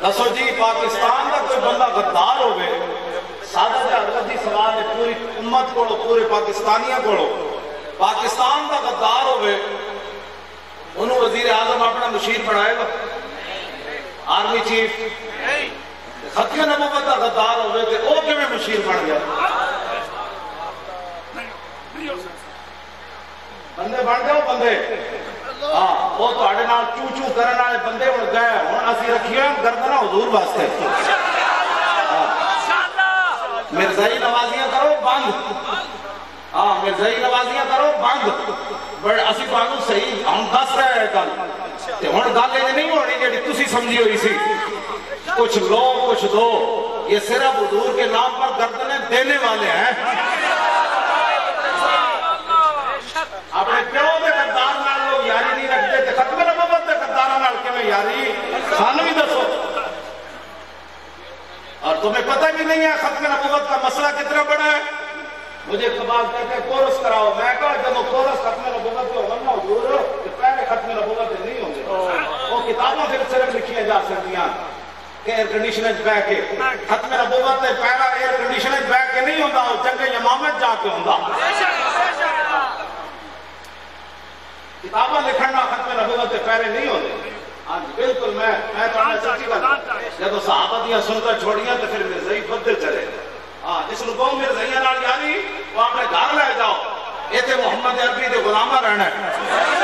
دسو جی پاکستان کا کوئی بندہ غدار ہوئے، سادہ جا حضرت دی سوال ہے پوری امت کو، پورے پاکستانیاں کو، پاکستان کا غدار ہوئے انہوں وزیر اعظم اپنا مشیر بنائے گا؟ آرمی چیف ختم نبوت کا غدار ہوئے کہ وہ کیوں مشیر بن گیا؟ بندے بن جاؤ بندے، ہاں وہ تواڈے نال چو چو کرن والے بندے ہن گئے، ہن اسی رکھیے گردنا حضور واسطے۔ مرزائی نوازیاں کرو بند، ہاں مرزائی نوازیاں کرو بند، بڑے اسی تانوں صحیح ہم دس رہے ہیں گل تے ہن گل یہ نہیں ہونی جڑی تسی سمجھی ہوئی سی کچھ لو کچھ دو، یہ صرف حضور کے نام پر گردنیں دینے والے ہیں۔ اپنے پیو دے غدار نال لوگ یاری نہیں رکھتے تے ختم نبوت دے غداراں نال کیویں یاری؟ سانوں بھی دسو۔ اور تمہیں پتہ بھی نہیں ہے ختم نبوت کا مسئلہ کتنا بڑا ہے؟ مجھے کباب کہتے ہیں کورس کراؤ، میں کہا جب کورس ختم نبوت کے ہونا حضور کہ پہلے ختم نبوت نہیں ہوں گے، وہ کتابوں پھر صرف لکھیاں جا سکتیاں کہ ایئر کنڈیشنر بہ کے ختم نبوت سے پہلا ایئر کنڈیشنر بہ کے نہیں ہوتا، وہ جنگ یمامت جا کے ہوتا۔ کتاباں لکھنا ختم نبوت سے پہلے نہیں ہوتے۔ ہاں بالکل میں تمہیں سچی بات جب صحابہ دیاں سنتا چھوڑیاں تو پھر مرزائی بدے چلے۔ ہاں جس کو کہو مرزائیاں نال یاری وہ اپنے گھر لے جاؤ، یہ تے محمد عربی دے غلامہ رہنا ہے۔